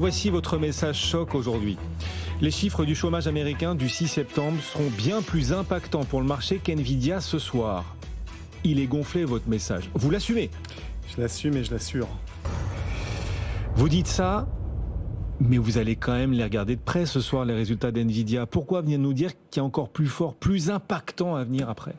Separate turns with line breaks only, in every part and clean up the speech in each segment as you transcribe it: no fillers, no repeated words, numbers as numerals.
Voici votre message choc aujourd'hui. Les chiffres du chômage américain du 6 septembre seront bien plus impactants pour le marché qu'NVIDIA ce soir. Il est gonflé votre message. Vous l'assumez?
Je l'assume et je l'assure.
Vous dites ça, mais vous allez quand même les regarder de près ce soir, les résultats d'NVIDIA. Pourquoi venir nous dire qu'il y a encore plus fort, plus impactant à venir après?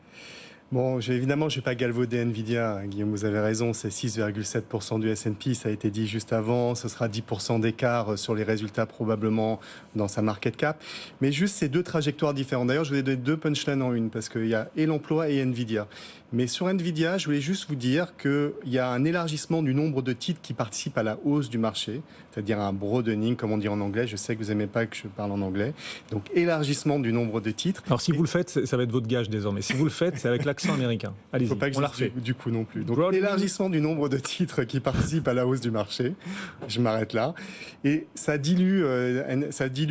Bon, évidemment, je ne vais pas galvauder Nvidia. Guillaume, vous avez raison, c'est 6,7% du S&P, ça a été dit juste avant. Ce sera 10% d'écart sur les résultats probablement dans sa market cap. Mais juste ces deux trajectoires différentes. D'ailleurs, je vous ai donné deux punchlines en une parce qu'il y a et l'emploi et Nvidia. Mais sur Nvidia, je voulais juste vous dire qu'il y a un élargissement du nombre de titres qui participent à la hausse du marché, c'est-à-dire un broadening, comme on dit en anglais. Je sais que vous n'aimez pas que je parle en anglais. Donc, élargissement du nombre de titres.
Alors, si vous le faites, ça va être votre gage désormais. Si vous le faites, c'est avec l'accent américain. Allez-y,
faut pas que
on la
je
refait.
du coup non plus. Donc, élargissement du nombre de titres qui participent à la hausse du marché. Je m'arrête là. Et ça dilue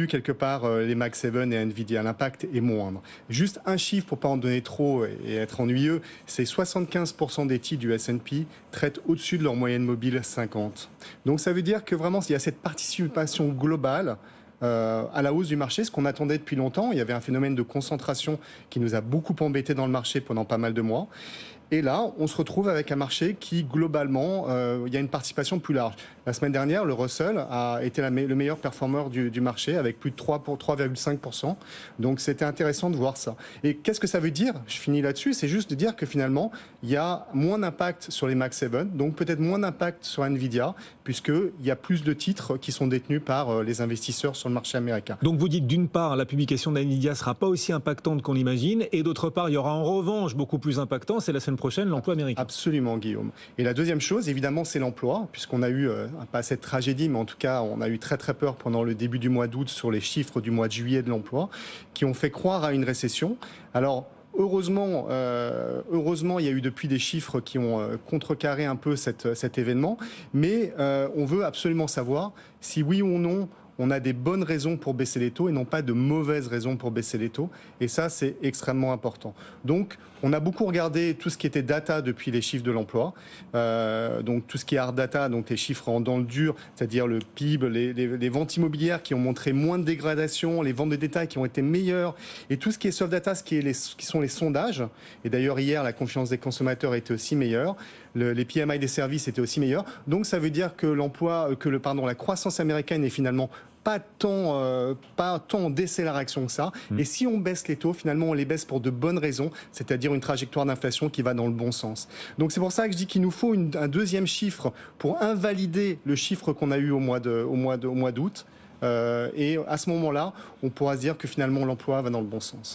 quelque part les Mag 7 et Nvidia. L'impact est moindre. Juste un chiffre pour pas en donner trop et être ennuyeux. C'est 75% des titres du S&P traitent au-dessus de leur moyenne mobile 50. Donc ça veut dire que vraiment, il y a cette participation globale à la hausse du marché, ce qu'on attendait depuis longtemps. Il y avait un phénomène de concentration qui nous a beaucoup embêté dans le marché pendant pas mal de mois. Et là, on se retrouve avec un marché qui, globalement, il y a une participation plus large. La semaine dernière, le Russell a été le meilleur performeur du marché avec plus de 3,5%. Donc, c'était intéressant de voir ça. Et qu'est-ce que ça veut dire? Je finis là-dessus. C'est juste de dire que finalement, il y a moins d'impact sur les Mag 7, donc peut-être moins d'impact sur Nvidia, puisqu'il y a plus de titres qui sont détenus par les investisseurs sur le marché américain.
Donc, vous dites d'une part, la publication d'Nvidia ne sera pas aussi impactante qu'on l'imagine, et d'autre part, il y aura en revanche beaucoup plus impactant, c'est la semaine prochaine, l'emploi américain.
Absolument, Guillaume. Et la deuxième chose, évidemment, c'est l'emploi, puisqu'on a eu, pas cette tragédie, mais en tout cas, on a eu très très peur pendant le début du mois d'août sur les chiffres du mois de juillet de l'emploi, qui ont fait croire à une récession. Alors, heureusement, il y a eu depuis des chiffres qui ont contrecarré un peu cet événement, mais on veut absolument savoir si oui ou non, on a des bonnes raisons pour baisser les taux et non pas de mauvaises raisons pour baisser les taux. Et ça, c'est extrêmement important. Donc, on a beaucoup regardé tout ce qui était data depuis les chiffres de l'emploi. Donc, tout ce qui est hard data, donc les chiffres dans le dur, c'est-à-dire le PIB, les ventes immobilières qui ont montré moins de dégradation, les ventes de détail qui ont été meilleures, et tout ce qui est soft data, qui sont les sondages. Et d'ailleurs, hier, la confiance des consommateurs était aussi meilleure. Les PMI des services étaient aussi meilleurs. Donc, ça veut dire que la croissance américaine est finalement pas tant en décélération que ça. Et si on baisse les taux, finalement, on les baisse pour de bonnes raisons, c'est-à-dire une trajectoire d'inflation qui va dans le bon sens. Donc c'est pour ça que je dis qu'il nous faut un deuxième chiffre pour invalider le chiffre qu'on a eu au mois d'août. Et à ce moment-là, on pourra se dire que finalement l'emploi va dans le bon sens.